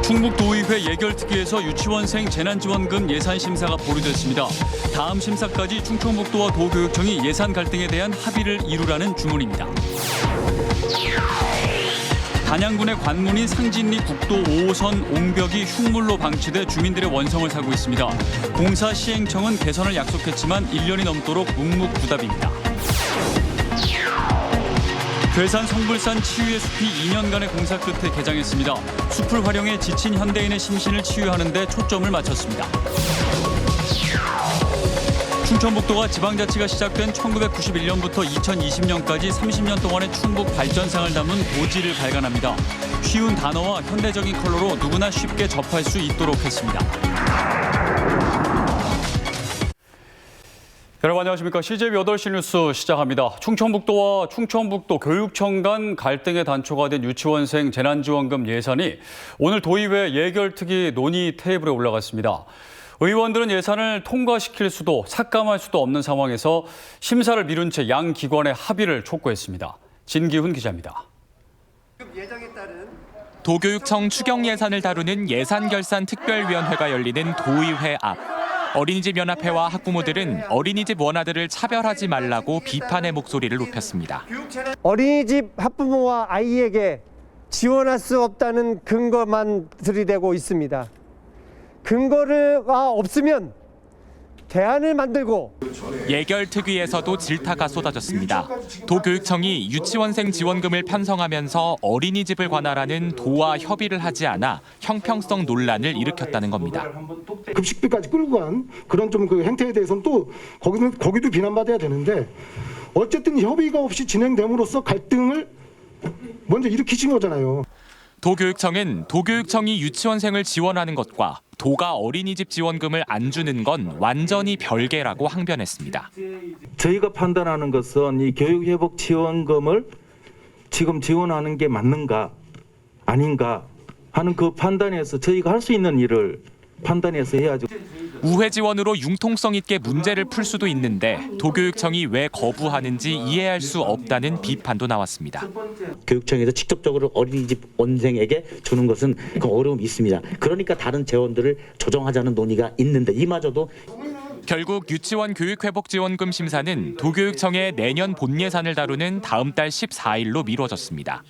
충북도의회 예결특위에서 유치원생 재난지원금 예산 심사가 보류됐습니다. 다음 심사까지 충청북도와 도교육청이 예산 갈등에 대한 합의를 이루라는 주문입니다. 단양군의 관문인 상진리 국도 5호선 옹벽이 흉물로 방치돼 주민들의 원성을 사고 있습니다. 공사 시행청은 개선을 약속했지만 1년이 넘도록 묵묵부답입니다. 괴산 성불산 치유의 숲이 2년간의 공사 끝에 개장했습니다. 숲을 활용해 지친 현대인의 심신을 치유하는 데 초점을 맞췄습니다. 충청북도가 지방자치가 시작된 1991년부터 2020년까지 30년 동안의 충북 발전상을 담은 도지를 발간합니다. 쉬운 단어와 현대적인 컬러로 누구나 쉽게 접할 수 있도록 했습니다. 여러분 안녕하십니까. CJB 8시 뉴스 시작합니다. 충청북도와 충청북도 교육청 간 갈등의 단초가 된 유치원생 재난지원금 예산이 오늘 도의회 예결특위 논의 테이블에 올라갔습니다. 의원들은 예산을 통과시킬 수도 삭감할 수도 없는 상황에서 심사를 미룬 채 양 기관의 합의를 촉구했습니다. 진기훈 기자입니다. 도교육청 추경 예산을 다루는 예산결산특별위원회가 열리는 도의회 앞. 어린이집 연합회와 학부모들은 어린이집 원아들을 차별하지 말라고 비판의 목소리를 높였습니다. 어린이집 학부모와 아이에게 지원할 수 없다는 근거만 들이대고 있습니다. 근거가 없으면 대안을 만들고. 예결특위에서도 질타가 쏟아졌습니다. 도교육청이 유치원생 지원금을 편성하면서 어린이집을 관할하는 도와 협의를 하지 않아 형평성 논란을 일으켰다는 겁니다. 급식비까지 끌고 간 그런 좀 그 행태에 대해서는 또 거기도 비난받아야 되는데 어쨌든 협의가 없이 진행됨으로써 갈등을 먼저 일으키신 거잖아요. 도교육청은 도교육청이 유치원생을 지원하는 것과 도가 어린이집 지원금을 안 주는 건 완전히 별개라고 항변했습니다. 저희가 판단하는 것은 이 교육회복 지원금을 지금 지원하는 게 맞는가 아닌가 하는 그 판단에서 저희가 할 수 있는 일을 판단해서 해야죠. 우회 지원으로 융통성 있게 문제를 풀 수도 있는데 도교육청이 왜 거부하는지 이해할 수 없다는 비판도 나왔습니다. 교육청에서 직접적으로 어린이집 원생에게 주는 것은 그 어려움이 있습니다. 그러니까 다른 재원들을 조정하자는 논의가 있는데 이마저도 결국 유치원 교육회복지원금 심사는 도교육청의 내년 본예산을 다루는 다음 달 14일로 미뤄졌습니다.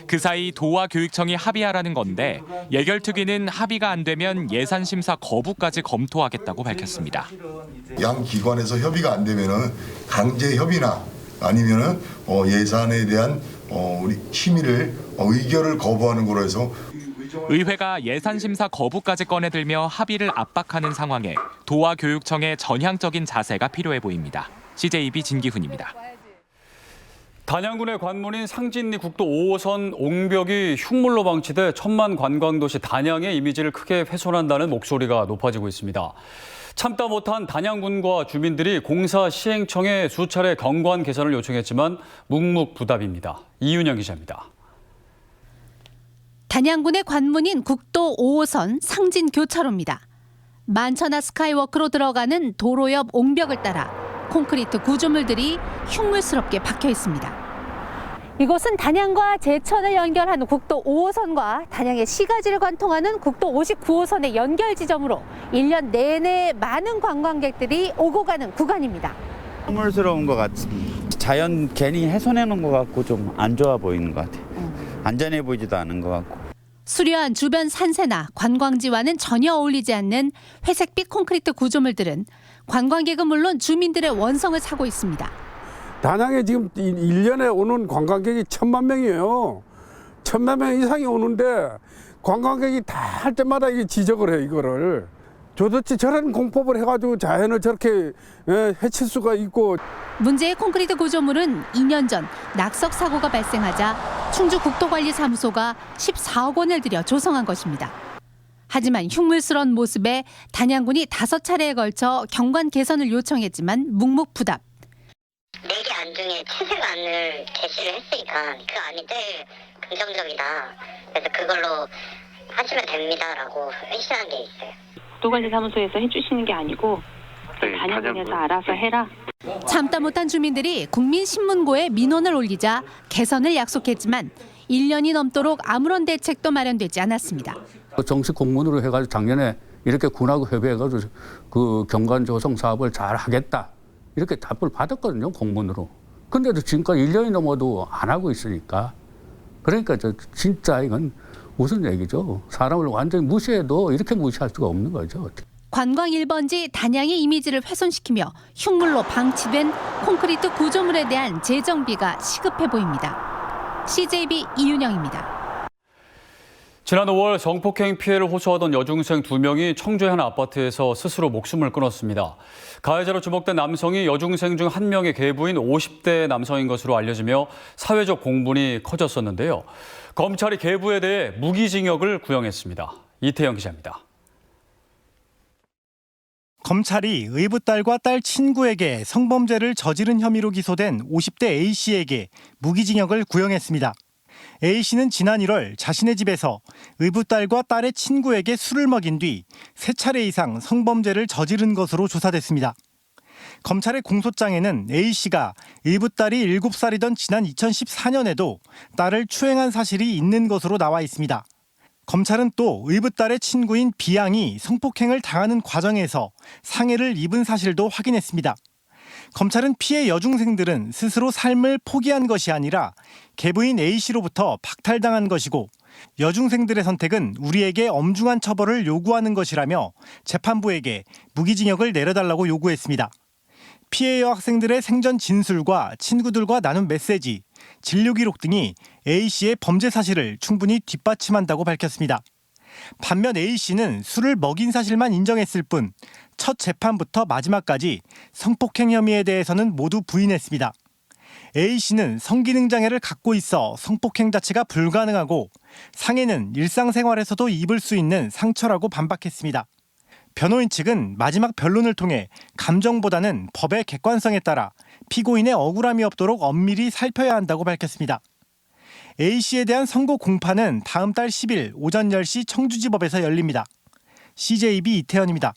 그 사이 도와 교육청이 합의하라는 건데 예결특위는 합의가 안 되면 예산 심사 거부까지 검토하겠다고 밝혔습니다. 양 기관에서 협의가 안 되면은 강제 협의나 아니면은 예산에 대한 우리 심의를 의결을 거부하는 거로 해서. 의회가 예산 심사 거부까지 꺼내들며 합의를 압박하는 상황에 도와 교육청의 전향적인 자세가 필요해 보입니다. CJB 진기훈입니다. 단양군의 관문인 상진리 국도 5호선 옹벽이 흉물로 방치돼 천만 관광도시 단양의 이미지를 크게 훼손한다는 목소리가 높아지고 있습니다. 참다 못한 단양군과 주민들이 공사 시행청에 수차례 경관 개선을 요청했지만 묵묵부답입니다. 이윤영 기자입니다. 단양군의 관문인 국도 5호선 상진 교차로입니다. 만천하 스카이워크로 들어가는 도로 옆 옹벽을 따라 콘크리트 구조물들이 흉물스럽게 박혀 있습니다. 이곳은 단양과 제천을 연결하는 국도 5호선과 단양의 시가지를 관통하는 국도 59호선의 연결 지점으로 1년 내내 많은 관광객들이 오고 가는 구간입니다. 흉물스러운 것 같습니다. 자연 괜히 훼손해 놓은 것 같고 좀 안 좋아 보이는 것 같아요. 안전해 보이지도 않은 것 같고. 수려한 주변 산세나 관광지와는 전혀 어울리지 않는 회색빛 콘크리트 구조물들은 관광객은 물론 주민들의 원성을 사고 있습니다. 단양에 지금 1년에 오는 관광객이 1,000만 명이에요. 1,000만 명 이상이 오는데 관광객이 다 할 때마다 이게 지적을 해요, 이거를. 도대체 저런 공법을 해가지고 자연을 저렇게 해칠 수가 있고. 문제의 콘크리트 구조물은 2년 전 낙석 사고가 발생하자 충주국도관리사무소가 14억 원을 들여 조성한 것입니다. 하지만 흉물스러운 모습에 단양군이 5차례에 걸쳐 경관 개선을 요청했지만 묵묵부답. 4개 안 중에 채색안을 게시를 했으니까 그 안이 제일 긍정적이다. 그래서 그걸로 하시면 됩니다라고 회신한 게 있어요. 국도관리사무소에서 해주시는 게 아니고 단양군에서 알아서 해라. 참다 못한 주민들이 국민신문고에 민원을 올리자 개선을 약속했지만 1년이 넘도록 아무런 대책도 마련되지 않았습니다. 정식 공문으로 해가지고 작년에 이렇게 군하고 협의해가지고 그 경관 조성 사업을 잘 하겠다 이렇게 답을 받았거든요, 공문으로. 근데도 지금까지 1년이 넘어도 안 하고 있으니까. 그러니까 진짜 이건 무슨 얘기죠? 사람을 완전히 무시해도 이렇게 무시할 수가 없는 거죠. 관광 1번지 단양의 이미지를 훼손시키며 흉물로 방치된 콘크리트 구조물에 대한 재정비가 시급해 보입니다. CJB 이윤영입니다. 지난 5월 성폭행 피해를 호소하던 여중생 2명이 청주의 한 아파트에서 스스로 목숨을 끊었습니다. 가해자로 지목된 남성이 여중생 중 1명의 계부인 50대 남성인 것으로 알려지며 사회적 공분이 커졌었는데요. 검찰이 계부에 대해 무기징역을 구형했습니다. 이태영 기자입니다. 검찰이 의붓 딸과 딸 친구에게 성범죄를 저지른 혐의로 기소된 50대 A씨에게 무기징역을 구형했습니다. A씨는 지난 1월 자신의 집에서 의붓 딸과 딸의 친구에게 술을 먹인 뒤 3차례 이상 성범죄를 저지른 것으로 조사됐습니다. 검찰의 공소장에는 A씨가 의붓 딸이 7살이던 지난 2014년에도 딸을 추행한 사실이 있는 것으로 나와 있습니다. 검찰은 또 의붓 딸의 친구인 B양이 성폭행을 당하는 과정에서 상해를 입은 사실도 확인했습니다. 검찰은 피해 여중생들은 스스로 삶을 포기한 것이 아니라 계부인 A씨로부터 박탈당한 것이고 여중생들의 선택은 우리에게 엄중한 처벌을 요구하는 것이라며 재판부에게 무기징역을 내려달라고 요구했습니다. 피해 여학생들의 생전 진술과 친구들과 나눈 메시지, 진료 기록 등이 A씨의 범죄 사실을 충분히 뒷받침한다고 밝혔습니다. 반면 A씨는 술을 먹인 사실만 인정했을 뿐 첫 재판부터 마지막까지 성폭행 혐의에 대해서는 모두 부인했습니다. A씨는 성기능 장애를 갖고 있어 성폭행 자체가 불가능하고 상해는 일상생활에서도 입을 수 있는 상처라고 반박했습니다. 변호인 측은 마지막 변론을 통해 감정보다는 법의 객관성에 따라 피고인의 억울함이 없도록 엄밀히 살펴야 한다고 밝혔습니다. A씨에 대한 선고 공판은 다음 달 10일 오전 10시 청주지법에서 열립니다. CJB 이태현입니다.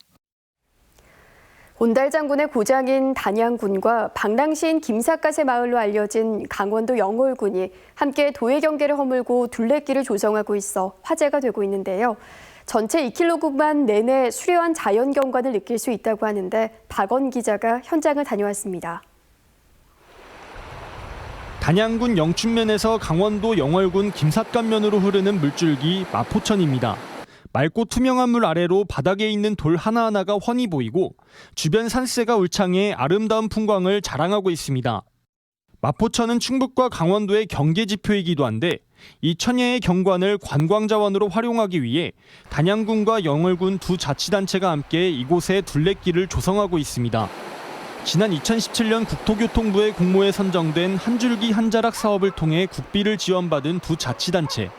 온달 장군의 고장인 단양군과 방랑시인 김삿갓의 마을로 알려진 강원도 영월군이 함께 도의 경계를 허물고 둘레길을 조성하고 있어 화제가 되고 있는데요. 전체 2km만 내내 수려한 자연 경관을 느낄 수 있다고 하는데 박원 기자가 현장을 다녀왔습니다. 단양군 영춘면에서 강원도 영월군 김삿갓면으로 흐르는 물줄기 마포천입니다. 맑고 투명한 물 아래로 바닥에 있는 돌 하나하나가 훤히 보이고 주변 산세가 울창해 아름다운 풍광을 자랑하고 있습니다. 마포천은 충북과 강원도의 경계지표이기도 한데 이 천혜의 경관을 관광자원으로 활용하기 위해 단양군과 영월군 두 자치단체가 함께 이곳에 둘레길을 조성하고 있습니다. 지난 2017년 국토교통부의 공모에 선정된 한 줄기 한 자락 사업을 통해 국비를 지원받은 두 자치단체.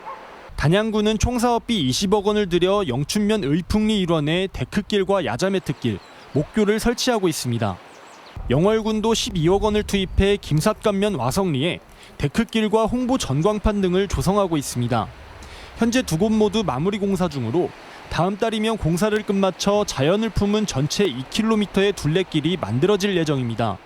단양군은 총 사업비 20억 원을 들여 영춘면 의풍리 일원에 데크길과 야자매트길, 목교를 설치하고 있습니다. 영월군도 12억 원을 투입해 김삿갓면 와성리에 데크길과 홍보 전광판 등을 조성하고 있습니다. 현재 두 곳 모두 마무리 공사 중으로 다음 달이면 공사를 끝마쳐 자연을 품은 전체 2km의 둘레길이 만들어질 예정입니다.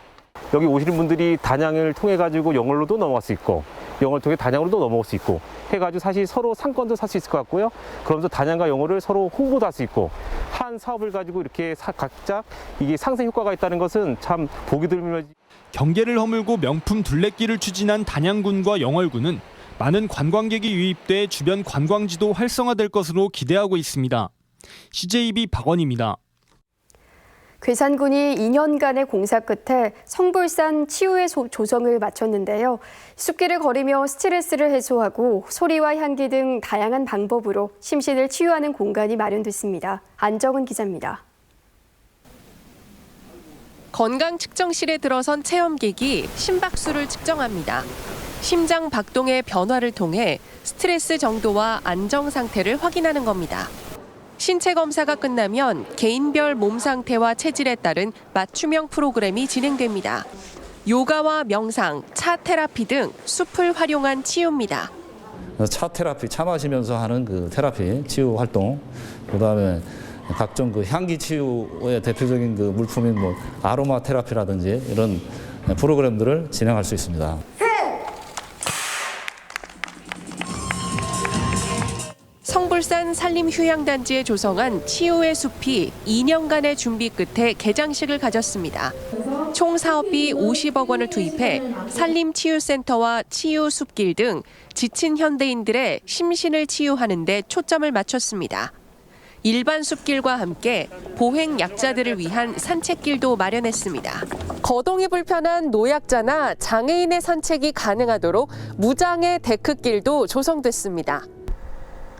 여기 오시는 분들이 단양을 통해 가지고 영월로도 넘어갈 수 있고 영월 통해 단양으로도 넘어올 수 있고 해가지고 사실 서로 상권도 살 수 있을 것 같고요. 그러면서 단양과 영월을 서로 홍보도 할 수 있고 한 사업을 가지고 이렇게 각자 이게 상생 효과가 있다는 것은 참 보기 드물지. 경계를 허물고 명품 둘레길을 추진한 단양군과 영월군은 많은 관광객이 유입돼 주변 관광지도 활성화될 것으로 기대하고 있습니다. CJB 박원입니다. 괴산군이 2년간의 공사 끝에 성불산 치유의 조성을 마쳤는데요. 숲길을 걸으며 스트레스를 해소하고 소리와 향기 등 다양한 방법으로 심신을 치유하는 공간이 마련됐습니다. 안정은 기자입니다. 건강 측정실에 들어선 체험기기 심박수를 측정합니다. 심장 박동의 변화를 통해 스트레스 정도와 안정 상태를 확인하는 겁니다. 신체 검사가 끝나면 개인별 몸 상태와 체질에 따른 맞춤형 프로그램이 진행됩니다. 요가와 명상, 차 테라피 등 숲을 활용한 치유입니다. 차 테라피, 차 마시면서 하는 그 테라피, 치유 활동, 그다음에 각종 그 향기 치유의 대표적인 그 물품인 뭐 아로마 테라피라든지 이런 프로그램들을 진행할 수 있습니다. 성불산 산림휴양단지에 조성한 치유의 숲이 2년간의 준비 끝에 개장식을 가졌습니다. 총 사업비 50억 원을 투입해 산림치유센터와 치유숲길 등 지친 현대인들의 심신을 치유하는 데 초점을 맞췄습니다. 일반 숲길과 함께 보행 약자들을 위한 산책길도 마련했습니다. 거동이 불편한 노약자나 장애인의 산책이 가능하도록 무장애 데크길도 조성됐습니다.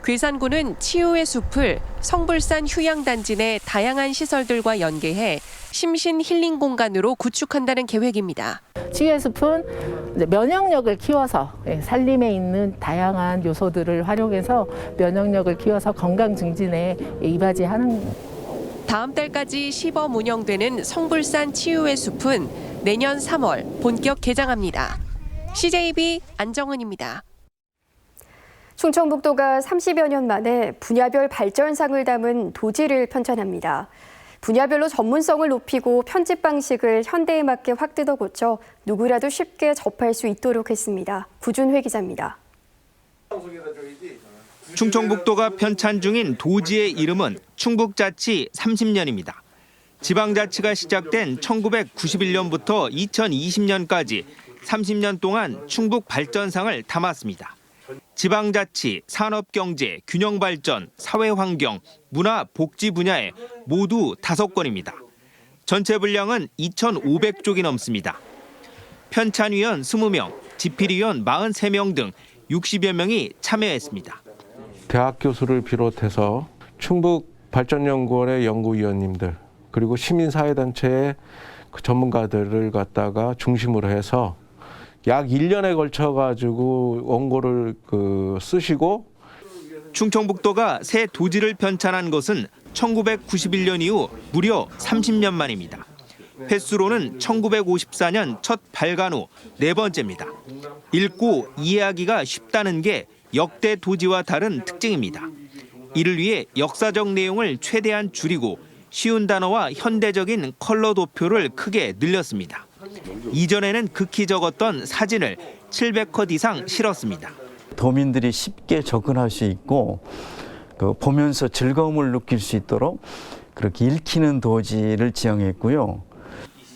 괴산군은 치유의 숲을 성불산 휴양단지 내 다양한 시설들과 연계해 심신 힐링 공간으로 구축한다는 계획입니다. 치유의 숲은 면역력을 키워서 산림에 있는 다양한 요소들을 활용해서 면역력을 키워서 건강 증진에 이바지하는. 다음 달까지 시범 운영되는 성불산 치유의 숲은 내년 3월 본격 개장합니다. CJB 안정은입니다. 충청북도가 30여 년 만에 분야별 발전상을 담은 도지를 편찬합니다. 분야별로 전문성을 높이고 편집 방식을 현대에 맞게 확 뜯어 고쳐 누구라도 쉽게 접할 수 있도록 했습니다. 구준회 기자입니다. 충청북도가 편찬 중인 도지의 이름은 충북자치 30년입니다. 지방자치가 시작된 1991년부터 2020년까지 30년 동안 충북 발전상을 담았습니다. 지방자치, 산업경제, 균형발전, 사회환경, 문화, 복지 분야에 모두 5건입니다. 전체 분량은 2,500쪽이 넘습니다. 편찬위원 20명, 집필위원 43명 등 60여 명이 참여했습니다. 대학 교수를 비롯해서 충북발전연구원의 연구위원님들 그리고 시민사회단체의 그 전문가들을 갖다가 중심으로 해서 약 1년에 걸쳐 가지고 원고를 쓰시고 충청북도가 새 도지를 편찬한 것은 1991년 이후 무려 30년 만입니다. 횟수로는 1954년 첫 발간 후 4번째입니다. 읽고 이해하기가 쉽다는 게 역대 도지와 다른 특징입니다. 이를 위해 역사적 내용을 최대한 줄이고 쉬운 단어와 현대적인 컬러 도표를 크게 늘렸습니다. 이전에는 극히 적었던 사진을 700컷 이상 실었습니다. 도민들이 쉽게 접근할 수 있고 보면서 즐거움을 느낄 수 있도록 그렇게 읽히는 도지를 지향했고요.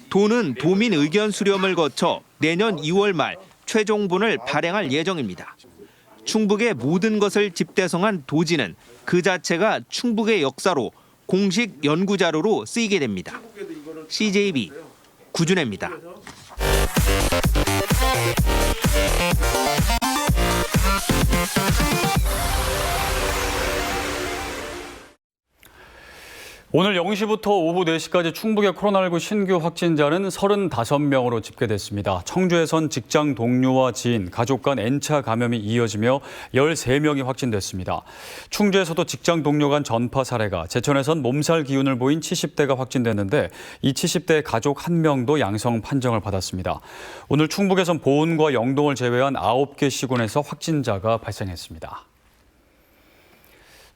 도는 도민 의견 수렴을 거쳐 내년 2월 말 최종본을 발행할 예정입니다. 충북의 모든 것을 집대성한 도지는 그 자체가 충북의 역사로 공식 연구자료로 쓰이게 됩니다. CJB 구준혜입니다. 오늘 0시부터 오후 4시까지 충북의 코로나19 신규 확진자는 35명으로 집계됐습니다. 청주에선 직장 동료와 지인, 가족 간 N차 감염이 이어지며 13명이 확진됐습니다. 충주에서도 직장 동료 간 전파 사례가, 제천에선 몸살 기운을 보인 70대가 확진됐는데 이 70대 가족 1명도 양성 판정을 받았습니다. 오늘 충북에선 보은과 영동을 제외한 9개 시군에서 확진자가 발생했습니다.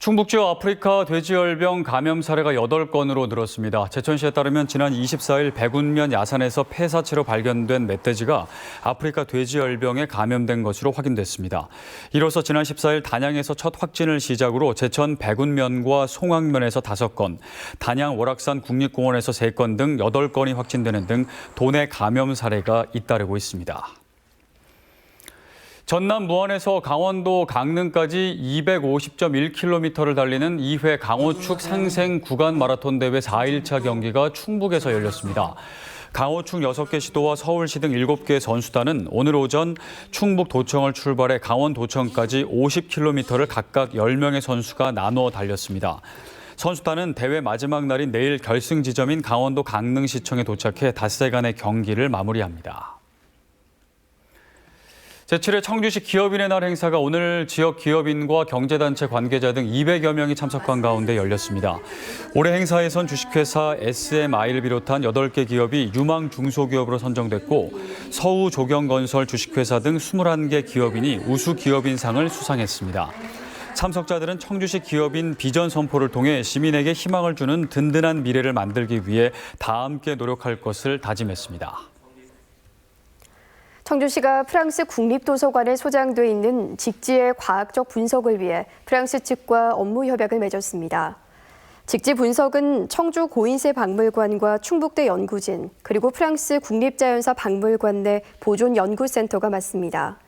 충북 지역 아프리카 돼지열병 감염 사례가 8건으로 늘었습니다. 제천시에 따르면 지난 24일 백운면 야산에서 폐사체로 발견된 멧돼지가 아프리카 돼지열병에 감염된 것으로 확인됐습니다. 이로써 지난 14일 단양에서 첫 확진을 시작으로 제천 백운면과 송악면에서 5건, 단양 월악산 국립공원에서 3건 등 8건이 확진되는 등 도내 감염 사례가 잇따르고 있습니다. 전남 무안에서 강원도 강릉까지 250.1km를 달리는 2회 강호축 상생 구간 마라톤 대회 4일차 경기가 충북에서 열렸습니다. 강호축 6개 시도와 서울시 등 7개 선수단은 오늘 오전 충북 도청을 출발해 강원도청까지 50km를 각각 10명의 선수가 나눠 달렸습니다. 선수단은 대회 마지막 날인 내일 결승 지점인 강원도 강릉시청에 도착해 닷새간의 경기를 마무리합니다. 제7회 청주시 기업인의 날 행사가 오늘 지역 기업인과 경제단체 관계자 등 200여 명이 참석한 가운데 열렸습니다. 올해 행사에선 주식회사 SMI를 비롯한 8개 기업이 유망 중소기업으로 선정됐고 서우조경건설 주식회사 등 21개 기업인이 우수 기업인상을 수상했습니다. 참석자들은 청주시 기업인 비전 선포를 통해 시민에게 희망을 주는 든든한 미래를 만들기 위해 다 함께 노력할 것을 다짐했습니다. 청주시가 프랑스 국립도서관에 소장돼 있는 직지의 과학적 분석을 위해 프랑스 측과 업무 협약을 맺었습니다. 직지 분석은 청주 고인세 박물관과 충북대 연구진, 그리고 프랑스 국립자연사 박물관 내 보존연구센터가 맡습니다.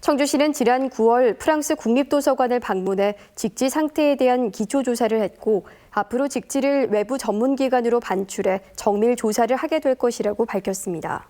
청주시는 지난 9월 프랑스 국립도서관을 방문해 직지 상태에 대한 기초조사를 했고, 앞으로 직지를 외부 전문기관으로 반출해 정밀 조사를 하게 될 것이라고 밝혔습니다.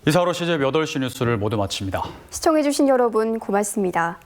이상으로 CJ 8시 뉴스를 모두 마칩니다. 시청해주신 여러분 고맙습니다.